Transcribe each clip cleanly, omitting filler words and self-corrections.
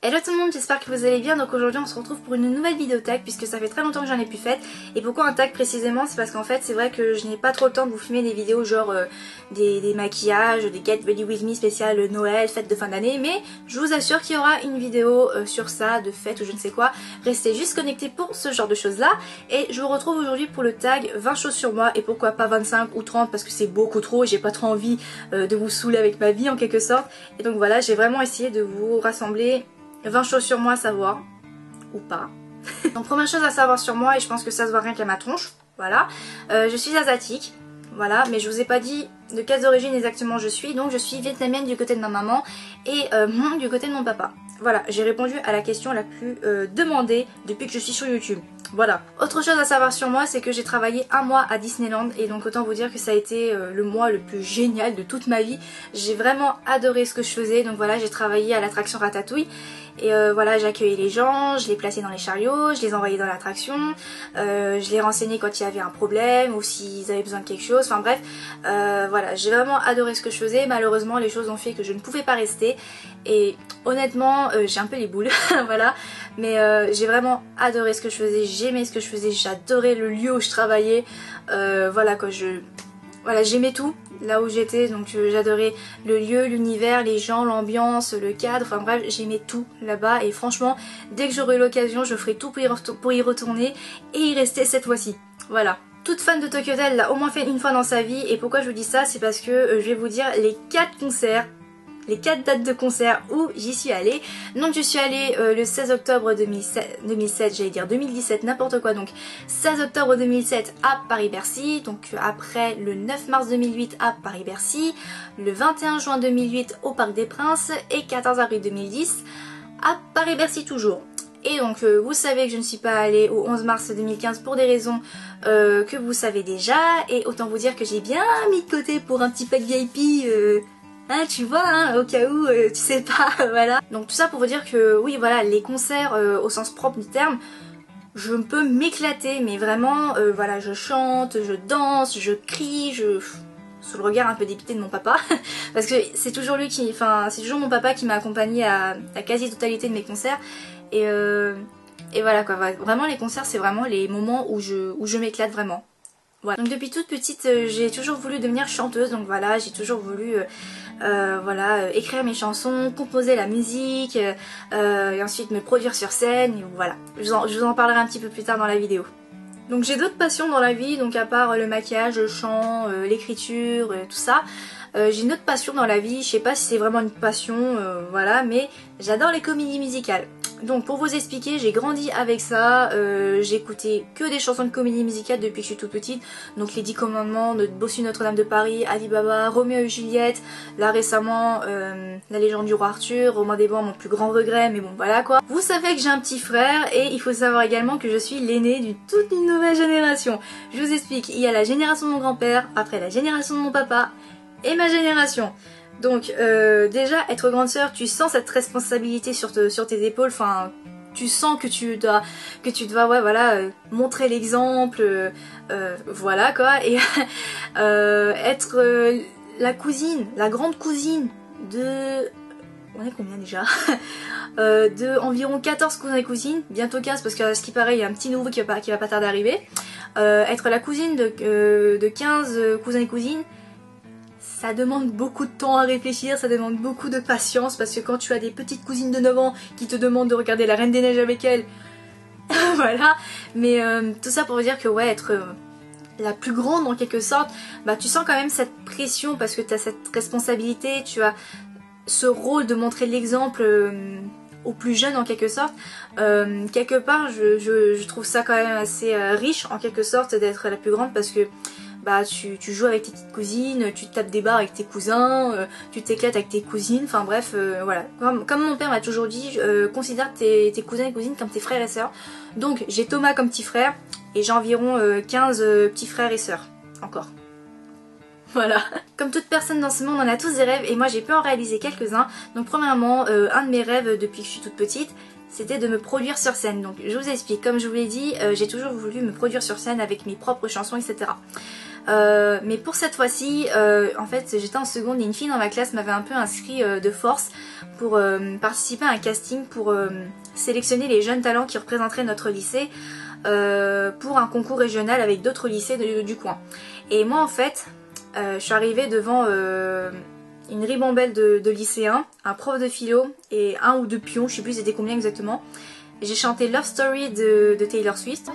Hello tout le monde, j'espère que vous allez bien. Donc aujourd'hui on se retrouve pour une nouvelle vidéo tag puisque ça fait très longtemps que j'en ai plus faite. Et pourquoi un tag précisément? C'est parce qu'en fait c'est vrai que je n'ai pas trop le temps de vous filmer des vidéos genre des maquillages, des Get Ready With Me spécial Noël, fête de fin d'année. Mais je vous assure qu'il y aura une vidéo sur ça, de fête ou je ne sais quoi. Restez juste connectés pour ce genre de choses là. Et je vous retrouve aujourd'hui pour le tag 20 choses sur moi. Et pourquoi pas 25 ou 30 parce que c'est beaucoup trop. J'ai pas trop envie de vous saouler avec ma vie en quelque sorte. Et donc voilà, j'ai vraiment essayé de vous rassembler 20 choses sur moi à savoir, ou pas. Donc première chose à savoir sur moi, et je pense que ça se voit rien qu'à ma tronche, voilà. Je suis asiatique, voilà, mais je vous ai pas dit de quelles origines exactement je suis. Donc je suis vietnamienne du côté de ma maman et Hmong du côté de mon papa. Voilà, j'ai répondu à la question la plus demandée depuis que je suis sur YouTube. Voilà. Autre chose à savoir sur moi, c'est que j'ai travaillé un mois à Disneyland et donc autant vous dire que ça a été le mois le plus génial de toute ma vie. J'ai vraiment adoré ce que je faisais. Donc voilà, j'ai travaillé à l'attraction Ratatouille et voilà, j'ai accueilli les gens, je les plaçais dans les chariots, je les envoyais dans l'attraction, je les renseignais quand il y avait un problème ou s'ils avaient besoin de quelque chose. Enfin bref, voilà, j'ai vraiment adoré ce que je faisais. Malheureusement, les choses ont fait que je ne pouvais pas rester et honnêtement, j'ai un peu les boules, voilà. Mais j'ai vraiment adoré ce que je faisais, j'aimais ce que je faisais, j'adorais le lieu où je travaillais, voilà quoi, voilà, j'aimais tout là où j'étais, donc j'adorais le lieu, l'univers, les gens, l'ambiance, le cadre, enfin bref, j'aimais tout là-bas et franchement, dès que j'aurai l'occasion, je ferai tout pour y retourner et y rester cette fois-ci, voilà. Toute fan de Tokyo Hotel l'a au moins fait une fois dans sa vie et pourquoi je vous dis ça, c'est parce que je vais vous dire les 4 concerts, les 4 dates de concert où j'y suis allée. Donc je suis allée le 16 octobre 2007, j'allais dire 2017, n'importe quoi, donc 16 octobre 2007 à Paris-Bercy, donc après le 9 mars 2008 à Paris-Bercy, le 21 juin 2008 au Parc des Princes et 14 avril 2010 à Paris-Bercy toujours. Et donc vous savez que je ne suis pas allée au 11 mars 2015 pour des raisons que vous savez déjà, et autant vous dire que j'ai bien mis de côté pour un petit pack VIP, hein, tu vois, hein, au cas où tu sais pas, voilà. Donc tout ça pour vous dire que oui, voilà, les concerts au sens propre du terme, je peux m'éclater, mais vraiment, voilà, je chante, je danse, je crie, sous le regard un peu dépité de mon papa, parce que c'est toujours lui qui, enfin, c'est toujours mon papa qui m'a accompagnée à la quasi-totalité de mes concerts, et voilà quoi, vraiment les concerts c'est vraiment les moments où je m'éclate vraiment. Voilà. Donc depuis toute petite j'ai toujours voulu devenir chanteuse, donc voilà, j'ai toujours voulu voilà, écrire mes chansons, composer la musique et ensuite me produire sur scène, et voilà. Je vous en parlerai un petit peu plus tard dans la vidéo. Donc j'ai d'autres passions dans la vie, donc à part le maquillage, le chant, l'écriture, tout ça. J'ai une autre passion dans la vie, je sais pas si c'est vraiment une passion, voilà, mais j'adore les comédies musicales. Donc pour vous expliquer, j'ai grandi avec ça, j'ai écouté que des chansons de comédie musicale depuis que je suis toute petite. Donc les 10 commandements, de Bossu Notre-Dame de Paris, Ali Baba, Roméo et Juliette, là récemment La légende du roi Arthur, Romain des Bois, mon plus grand regret, mais bon voilà quoi. Vous savez que j'ai un petit frère et il faut savoir également que je suis l'aînée d'une toute une nouvelle génération. Je vous explique, il y a la génération de mon grand-père, après la génération de mon papa et ma génération. Donc déjà être grande sœur, tu sens cette responsabilité sur tes épaules, enfin tu sens que tu dois ouais voilà montrer l'exemple, voilà quoi, et être la cousine, la grande cousine de, on est combien déjà de environ 14 cousins et cousines, bientôt 15 parce que à ce qui paraît il y a un petit nouveau qui va pas tarder d'arriver, être la cousine de 15 cousins et cousines. Ça demande beaucoup de temps à réfléchir, ça demande beaucoup de patience parce que quand tu as des petites cousines de 9 ans qui te demandent de regarder la Reine des Neiges avec elles, voilà. Mais tout ça pour vous dire que ouais, être la plus grande en quelque sorte, bah tu sens quand même cette pression parce que tu as cette responsabilité, tu as ce rôle de montrer l'exemple aux plus jeunes en quelque sorte. Quelque part je trouve ça quand même assez riche en quelque sorte d'être la plus grande parce que bah tu joues avec tes petites cousines, tu tapes des barres avec tes cousins, tu t'éclates avec tes cousines, enfin bref, voilà. Comme mon père m'a toujours dit, considère tes cousins et cousines comme tes frères et sœurs. Donc j'ai Thomas comme petit frère, et j'ai environ 15 petits frères et sœurs, encore. Voilà. Comme toute personne dans ce monde, on a tous des rêves, et moi j'ai pu en réaliser quelques-uns. Donc premièrement, un de mes rêves depuis que je suis toute petite, c'était de me produire sur scène. Donc je vous explique, comme je vous l'ai dit, j'ai toujours voulu me produire sur scène avec mes propres chansons, etc. Mais pour cette fois-ci, en fait j'étais en seconde et une fille dans ma classe m'avait un peu inscrit de force pour participer à un casting pour sélectionner les jeunes talents qui représenteraient notre lycée pour un concours régional avec d'autres lycées du coin. Et moi en fait, je suis arrivée devant une ribambelle de lycéens, un prof de philo et un ou deux pions, je sais plus c'était combien exactement. J'ai chanté Love Story de Taylor Swift.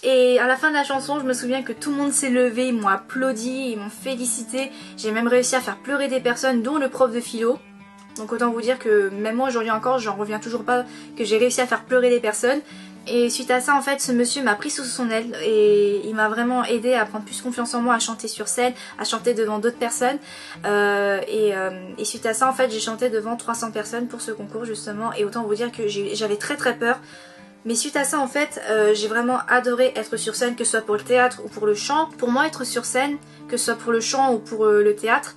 Et à la fin de la chanson, je me souviens que tout le monde s'est levé, ils m'ont applaudi, ils m'ont félicité. J'ai même réussi à faire pleurer des personnes, dont le prof de philo. Donc autant vous dire que même moi aujourd'hui encore, j'en reviens toujours pas que j'ai réussi à faire pleurer des personnes. Et suite à ça en fait, ce monsieur m'a pris sous son aile et il m'a vraiment aidé à prendre plus confiance en moi, à chanter sur scène, à chanter devant d'autres personnes. Et suite à ça en fait, j'ai chanté devant 300 personnes pour ce concours justement. Et autant vous dire que j'avais très peur. Mais suite à ça en fait, j'ai vraiment adoré être sur scène, que ce soit pour le théâtre ou pour le chant. Pour moi, être sur scène, que ce soit pour le chant ou pour le théâtre,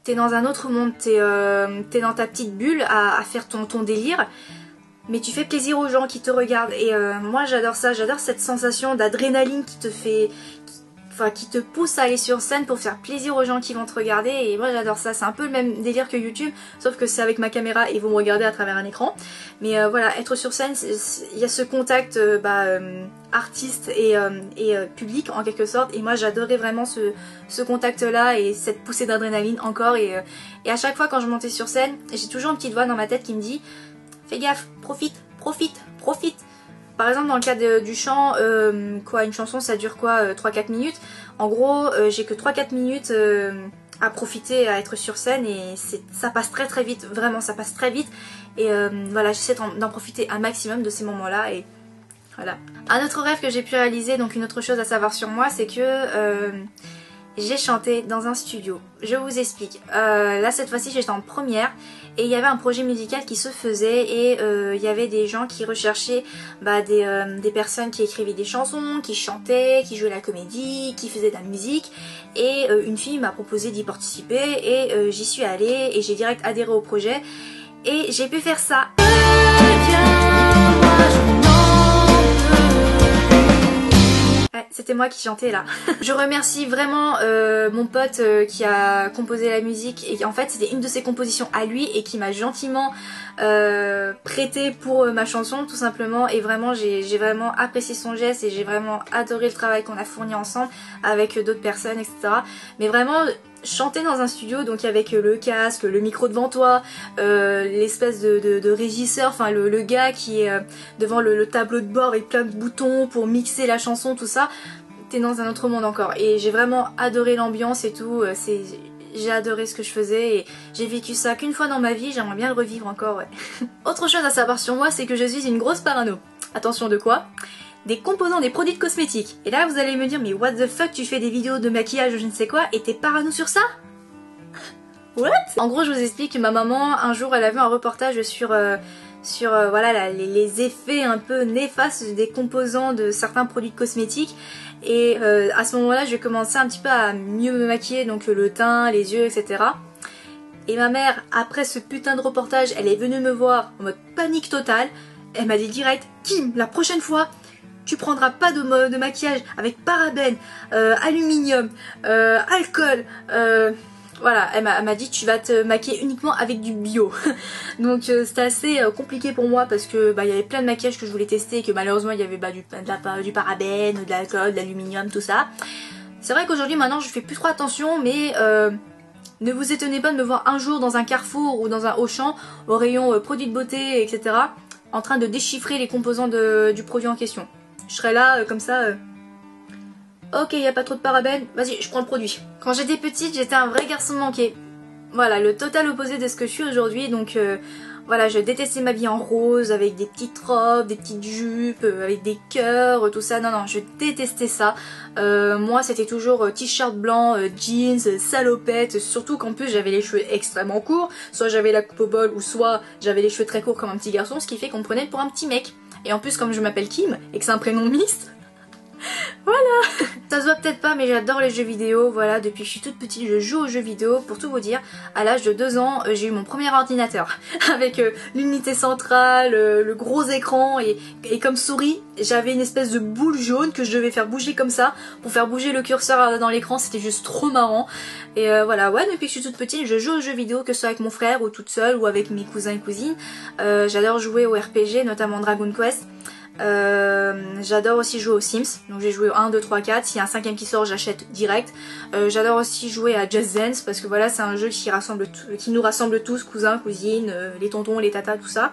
t'es dans un autre monde, t'es dans ta petite bulle à faire ton délire. Mais tu fais plaisir aux gens qui te regardent et moi j'adore ça, j'adore cette sensation d'adrénaline qui te fait, qui te pousse à aller sur scène pour faire plaisir aux gens qui vont te regarder et moi j'adore ça. C'est un peu le même délire que YouTube, sauf que c'est avec ma caméra et ils vont me regarder à travers un écran. Mais voilà, être sur scène, il y a ce contact artiste et public en quelque sorte et moi j'adorais vraiment ce contact là et cette poussée d'adrénaline encore et à chaque fois quand je montais sur scène, j'ai toujours une petite voix dans ma tête qui me dit fais gaffe, profite. Par exemple dans le cas du chant, une chanson ça dure quoi 3-4 minutes. En gros j'ai que 3-4 minutes à profiter, à être sur scène et ça passe très vite, vraiment ça passe très vite. Et voilà, j'essaie d'en profiter un maximum de ces moments là et voilà. Un autre rêve que j'ai pu réaliser, donc une autre chose à savoir sur moi, c'est que j'ai chanté dans un studio. Je vous explique. Là cette fois-ci j'étais en première et il y avait un projet musical qui se faisait et il y avait des gens qui recherchaient des personnes qui écrivaient des chansons, qui chantaient, qui jouaient la comédie, qui faisaient de la musique et une fille m'a proposé d'y participer et j'y suis allée et j'ai direct adhéré au projet et j'ai pu faire ça. C'était moi qui chantais là. Je remercie vraiment mon pote qui a composé la musique et en fait c'était une de ses compositions à lui et qui m'a gentiment prêté pour ma chanson tout simplement et vraiment j'ai vraiment apprécié son geste et j'ai vraiment adoré le travail qu'on a fourni ensemble avec d'autres personnes etc. Mais vraiment chanter dans un studio donc avec le casque, le micro devant toi, l'espèce de régisseur, enfin le gars qui est devant le tableau de bord avec plein de boutons pour mixer la chanson, tout ça, t'es dans un autre monde encore et j'ai vraiment adoré l'ambiance et tout, j'ai adoré ce que je faisais et j'ai vécu ça qu'une fois dans ma vie, j'aimerais bien le revivre encore ouais. Autre chose à savoir sur moi, c'est que je suis une grosse parano. Attention de quoi ? Des composants des produits de cosmétiques. Et là vous allez me dire mais what the fuck, tu fais des vidéos de maquillage ou je ne sais quoi et t'es parano sur ça? What? En gros je vous explique que ma maman un jour elle a vu un reportage sur voilà les effets un peu néfastes des composants de certains produits de cosmétiques et à ce moment là j'ai commencé un petit peu à mieux me maquiller, donc le teint, les yeux etc. Et ma mère après ce putain de reportage elle est venue me voir en mode panique totale, elle m'a dit direct Kim, la prochaine fois tu prendras pas de maquillage avec parabènes, aluminium, alcool, voilà, elle m'a dit tu vas te maquiller uniquement avec du bio. Donc c'était assez compliqué pour moi parce que il y avait plein de maquillages que je voulais tester et que malheureusement il y avait du parabène, de l'alcool, de l'aluminium, tout ça. C'est vrai qu'aujourd'hui maintenant je fais plus trop attention mais ne vous étonnez pas de me voir un jour dans un Carrefour ou dans un Auchan au rayon produits de beauté etc. en train de déchiffrer les composants du produit en question. Je serais là comme ça, ok il n'y a pas trop de parabènes, vas-y je prends le produit. Quand j'étais petite j'étais un vrai garçon manqué. Voilà, le total opposé de ce que je suis aujourd'hui, donc voilà, je détestais m'habiller en rose avec des petites robes, des petites jupes, avec des cœurs, tout ça, non je détestais ça. Moi c'était toujours t-shirt blanc, jeans, salopette, surtout qu'en plus j'avais les cheveux extrêmement courts, soit j'avais la coupe au bol ou soit j'avais les cheveux très courts comme un petit garçon, ce qui fait qu'on me prenait pour un petit mec. Et en plus comme je m'appelle Kim et que c'est un prénom mixte, voilà. Ça se voit peut-être pas mais j'adore les jeux vidéo, voilà, depuis que je suis toute petite je joue aux jeux vidéo. Pour tout vous dire, à l'âge de 2 ans j'ai eu mon premier ordinateur avec l'unité centrale, le gros écran et comme souris j'avais une espèce de boule jaune que je devais faire bouger comme ça pour faire bouger le curseur dans l'écran, c'était juste trop marrant. Et voilà, ouais, depuis que je suis toute petite je joue aux jeux vidéo, que ce soit avec mon frère ou toute seule ou avec mes cousins et cousines. J'adore jouer au RPG, notamment Dragon Quest. J'adore aussi jouer aux Sims, donc j'ai joué au 1, 2, 3, 4, s'il y a un 5ème qui sort j'achète direct. J'adore aussi jouer à Just Dance parce que voilà c'est un jeu qui nous rassemble tous, cousins, cousines, les tontons, les tatas, tout ça.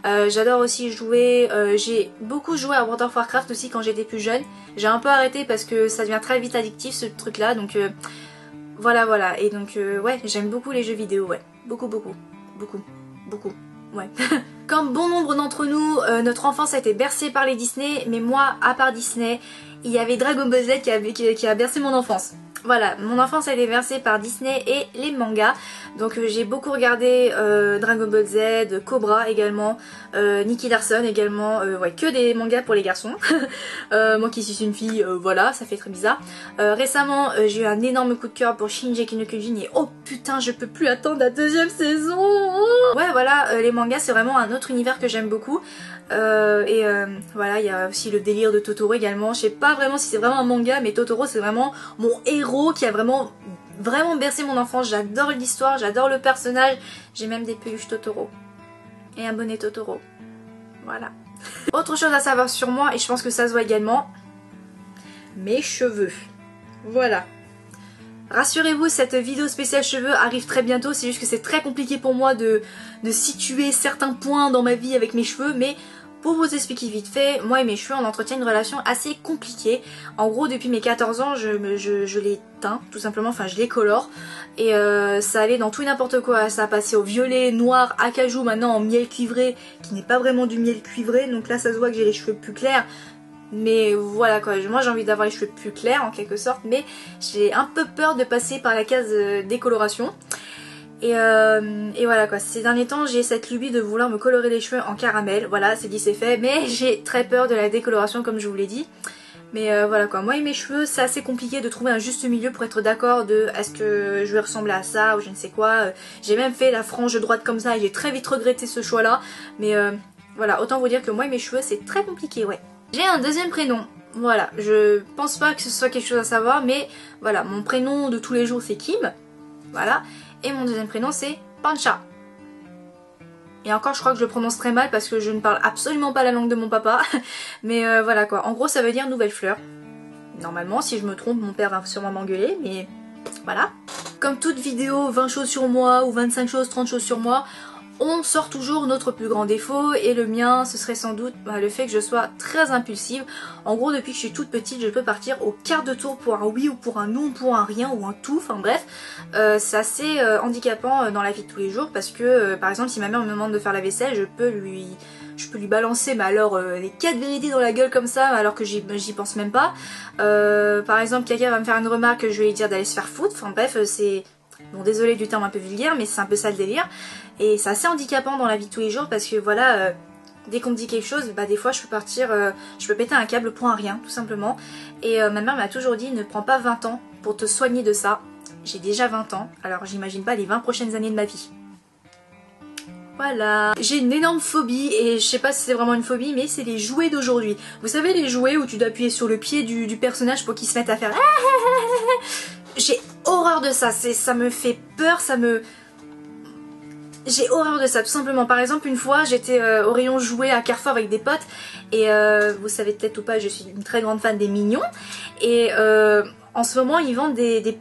J'adore aussi jouer, j'ai beaucoup joué à World of Warcraft aussi quand j'étais plus jeune. J'ai un peu arrêté parce que ça devient très vite addictif ce truc là, donc voilà, et donc ouais j'aime beaucoup les jeux vidéo, ouais, beaucoup. Ouais. Comme bon nombre d'entre nous, notre enfance a été bercée par les Disney, mais moi, à part Disney, il y avait Dragon Ball Z qui a bercé mon enfance. Voilà, mon enfance a été bercée par Disney et les mangas. Donc j'ai beaucoup regardé Dragon Ball Z, Cobra également, Nicky Larson également, ouais, que des mangas pour les garçons. Moi qui suis une fille, voilà, ça fait très bizarre. Récemment, j'ai eu un énorme coup de cœur pour Shingeki no Kyojin et oh putain, je peux plus attendre la 2ème saison. Ouais, voilà, les mangas c'est vraiment un autre univers que j'aime beaucoup. Voilà, il y a aussi le délire de Totoro également. Je sais pas vraiment si c'est vraiment un manga, mais Totoro c'est vraiment mon héros qui a vraiment bercé mon enfance. J'adore l'histoire, j'adore le personnage. J'ai même des peluches Totoro et un bonnet Totoro. Voilà. Autre chose à savoir sur moi, et je pense que ça se voit également, mes cheveux. Voilà. Rassurez-vous, cette vidéo spéciale cheveux arrive très bientôt, c'est juste que c'est très compliqué pour moi de situer certains points dans ma vie avec mes cheveux, mais pour vous expliquer vite fait, moi et mes cheveux on entretient une relation assez compliquée. En gros depuis mes 14 ans je les teins tout simplement, enfin je les colore et ça allait dans tout et n'importe quoi, ça a passé au violet, noir, acajou, maintenant en miel cuivré qui n'est pas vraiment du miel cuivré, donc là ça se voit que j'ai les cheveux plus clairs. Mais voilà quoi, moi j'ai envie d'avoir les cheveux plus clairs en quelque sorte, mais j'ai un peu peur de passer par la case décoloration. Et voilà quoi, ces derniers temps j'ai cette lubie de vouloir me colorer les cheveux en caramel, voilà c'est dit c'est fait, mais j'ai très peur de la décoloration comme je vous l'ai dit. Mais voilà quoi, moi et mes cheveux c'est assez compliqué de trouver un juste milieu pour être d'accord de est-ce que je vais ressembler à ça ou je ne sais quoi. J'ai même fait la frange droite comme ça et j'ai très vite regretté ce choix là, mais voilà, autant vous dire que moi et mes cheveux c'est très compliqué, ouais. J'ai un 2ème prénom, voilà, je pense pas que ce soit quelque chose à savoir, mais voilà, mon prénom de tous les jours c'est Kim, voilà, et mon 2ème prénom c'est Pancha. Et encore je crois que je le prononce très mal parce que je ne parle absolument pas la langue de mon papa, mais voilà quoi, en gros ça veut dire nouvelle fleur. Normalement si je me trompe mon père va sûrement m'engueuler, mais voilà. Comme toute vidéo 20 choses sur moi ou 25 choses, 30 choses sur moi, on sort toujours notre plus grand défaut et le mien ce serait sans doute le fait que je sois très impulsive. En gros depuis que je suis toute petite je peux partir au quart de tour pour un oui ou pour un non, pour un rien ou un tout, enfin bref. C'est assez handicapant dans la vie de tous les jours parce que par exemple si ma mère me demande de faire la vaisselle je peux lui balancer mais alors les 4 vérités dans la gueule comme ça alors que j'y pense même pas. Par exemple quelqu'un va me faire une remarque, je vais lui dire d'aller se faire foutre, enfin bref c'est... Bon désolé du terme un peu vulgaire mais c'est un peu ça le délire. Et c'est assez handicapant dans la vie de tous les jours parce que voilà, dès qu'on me dit quelque chose, bah des fois je peux partir, je peux péter un câble pour un rien tout simplement. Et ma mère m'a toujours dit ne prends pas 20 ans pour te soigner de ça. J'ai déjà 20 ans, alors j'imagine pas les 20 prochaines années de ma vie. Voilà. J'ai une énorme phobie et je sais pas si c'est vraiment une phobie mais c'est les jouets d'aujourd'hui. Vous savez les jouets où tu dois appuyer sur le pied du personnage pour qu'il se mette à faire... J'ai horreur de ça, ça me fait peur, j'ai horreur de ça tout simplement. Par exemple une fois j'étais au rayon jouets à Carrefour avec des potes et vous savez peut-être ou pas je suis une très grande fan des mignons et en ce moment ils vendent des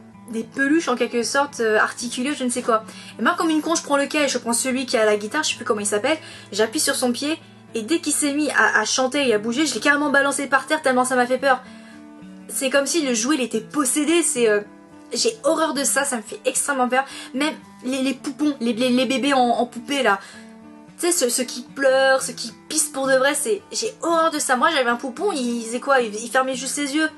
peluches en quelque sorte articulées je ne sais quoi. Et moi comme une con je prends lequel, je prends celui qui a la guitare, je sais plus comment il s'appelle, j'appuie sur son pied et dès qu'il s'est mis à chanter et à bouger je l'ai carrément balancé par terre tellement ça m'a fait peur. C'est comme si le jouet il était possédé, j'ai horreur de ça, ça me fait extrêmement peur. Même les poupons, les bébés en poupée là. Tu sais, ceux qui pleurent, ceux qui pissent pour de vrai, j'ai horreur de ça. Moi j'avais un poupon, il faisait quoi? Il fermait juste ses yeux.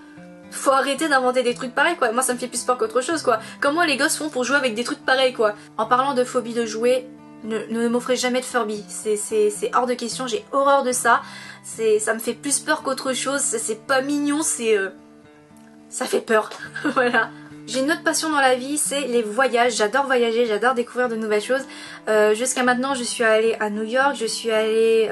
Faut arrêter d'inventer des trucs pareils quoi. Moi ça me fait plus peur qu'autre chose quoi. Comment les gosses font pour jouer avec des trucs pareils quoi. En parlant de phobie de jouets, ne m'offrez jamais de Furby, c'est hors de question, j'ai horreur de ça, ça me fait plus peur qu'autre chose, c'est pas mignon, ça fait peur, voilà. J'ai une autre passion dans la vie, c'est les voyages. J'adore voyager, j'adore découvrir de nouvelles choses. Jusqu'à maintenant, je suis allée à New York, je suis allée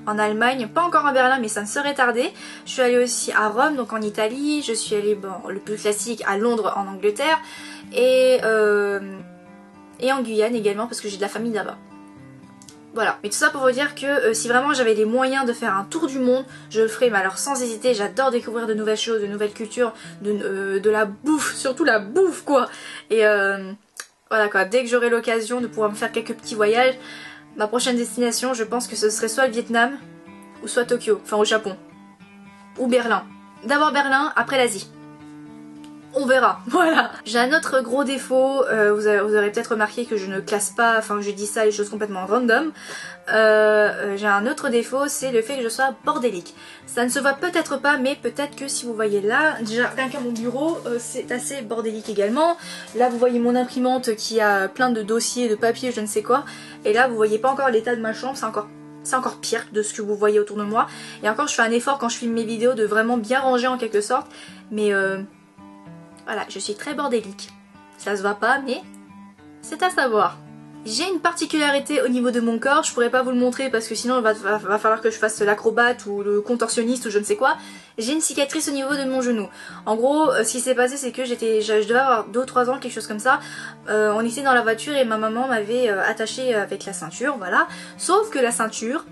en Allemagne, pas encore à Berlin, mais ça ne serait tardé. Je suis allée aussi à Rome, donc en Italie. Je suis allée, bon, le plus classique, à Londres, en Angleterre. Et en Guyane également, parce que j'ai de la famille là-bas. Voilà, mais tout ça pour vous dire que si vraiment j'avais les moyens de faire un tour du monde, je le ferais, mais alors sans hésiter. J'adore découvrir de nouvelles choses, de nouvelles cultures, de la bouffe, surtout la bouffe quoi. Et voilà quoi, dès que j'aurai l'occasion de pouvoir me faire quelques petits voyages, ma prochaine destination je pense que ce serait soit le Vietnam, ou soit Tokyo, enfin au Japon, ou Berlin. D'abord Berlin, après l'Asie. On verra, voilà. J'ai un autre gros défaut, vous aurez peut-être remarqué que je ne classe pas, enfin je dis ça les choses complètement random. J'ai un autre défaut, c'est le fait que je sois bordélique. Ça ne se voit peut-être pas, mais peut-être que si vous voyez là, déjà rien qu'à mon bureau, c'est assez bordélique également. Là vous voyez mon imprimante qui a plein de dossiers, de papiers, je ne sais quoi. Et là vous voyez pas encore l'état de ma chambre, c'est encore pire de ce que vous voyez autour de moi. Et encore je fais un effort quand je filme mes vidéos de vraiment bien ranger en quelque sorte, mais voilà, je suis très bordélique. Ça se voit pas, mais c'est à savoir. J'ai une particularité au niveau de mon corps, je pourrais pas vous le montrer parce que sinon il va falloir que je fasse l'acrobate ou le contorsionniste ou je ne sais quoi. J'ai une cicatrice au niveau de mon genou. En gros, ce qui s'est passé c'est que je devais avoir 2 ou 3 ans, quelque chose comme ça. On était dans la voiture et ma maman m'avait attachée avec la ceinture, voilà. Sauf que la ceinture,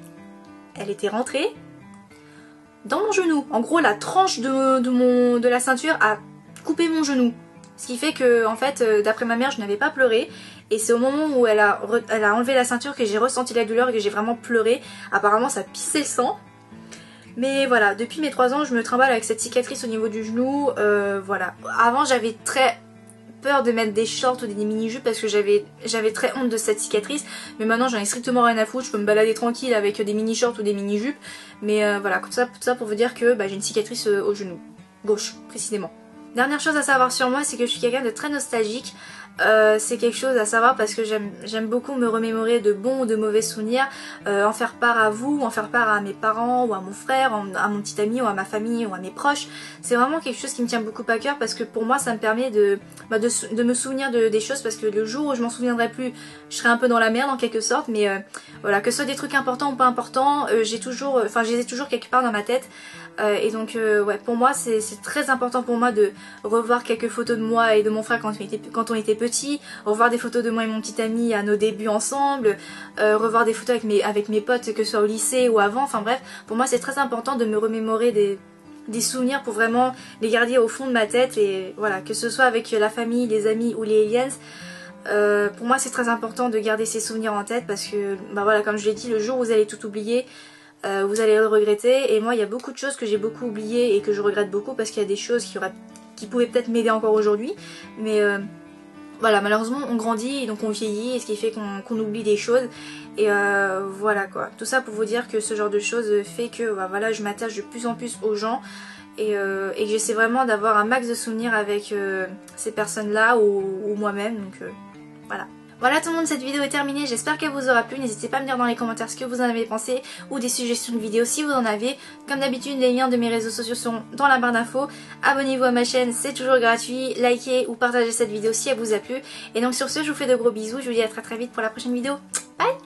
elle était rentrée dans mon genou. En gros, la tranche de la ceinture a coupé mon genou. Ce qui fait que, en fait, d'après ma mère, je n'avais pas pleuré. Et c'est au moment où elle a enlevé la ceinture que j'ai ressenti la douleur et que j'ai vraiment pleuré. Apparemment, ça pissait le sang. Mais voilà, depuis mes 3 ans, je me trimballe avec cette cicatrice au niveau du genou. Voilà. Avant, j'avais très peur de mettre des shorts ou des mini-jupes parce que j'avais très honte de cette cicatrice. Mais maintenant, j'en ai strictement rien à foutre. Je peux me balader tranquille avec des mini-shorts ou des mini-jupes. Mais voilà, tout ça pour vous dire que j'ai une cicatrice au genou. Gauche, précisément. Dernière chose à savoir sur moi, c'est que je suis quelqu'un de très nostalgique. C'est quelque chose à savoir parce que j'aime beaucoup me remémorer de bons ou de mauvais souvenirs, en faire part à vous, en faire part à mes parents ou à mon frère, à mon petit ami ou à ma famille ou à mes proches. C'est vraiment quelque chose qui me tient beaucoup à cœur parce que pour moi ça me permet de me souvenir des choses, parce que le jour où je m'en souviendrai plus, je serai un peu dans la merde en quelque sorte, mais voilà, que ce soit des trucs importants ou pas importants, je les ai toujours quelque part dans ma tête. Et donc ouais, pour moi c'est très important pour moi de revoir quelques photos de moi et de mon frère quand on était petits, revoir des photos de moi et mon petit ami à nos débuts ensemble, revoir des photos avec mes potes, que ce soit au lycée ou avant, enfin bref, pour moi c'est très important de me remémorer des souvenirs pour vraiment les garder au fond de ma tête. Et voilà, que ce soit avec la famille, les amis ou les aliens, pour moi c'est très important de garder ces souvenirs en tête parce que voilà, comme je l'ai dit, le jour où vous allez tout oublier, vous allez le regretter. Et moi il y a beaucoup de choses que j'ai beaucoup oubliées et que je regrette beaucoup parce qu'il y a des choses qui pouvaient peut-être m'aider encore aujourd'hui, mais voilà, malheureusement on grandit et donc on vieillit, et ce qui fait qu'on oublie des choses. Et voilà quoi, tout ça pour vous dire que ce genre de choses fait que voilà, je m'attache de plus en plus aux gens et que j'essaie vraiment d'avoir un max de souvenirs avec ces personnes là ou moi-même, donc voilà. Voilà tout le monde, cette vidéo est terminée, j'espère qu'elle vous aura plu. N'hésitez pas à me dire dans les commentaires ce que vous en avez pensé ou des suggestions de vidéos si vous en avez. Comme d'habitude, les liens de mes réseaux sociaux sont dans la barre d'infos. Abonnez-vous à ma chaîne, c'est toujours gratuit. Likez ou partagez cette vidéo si elle vous a plu. Et donc sur ce, je vous fais de gros bisous, je vous dis à très vite pour la prochaine vidéo. Bye!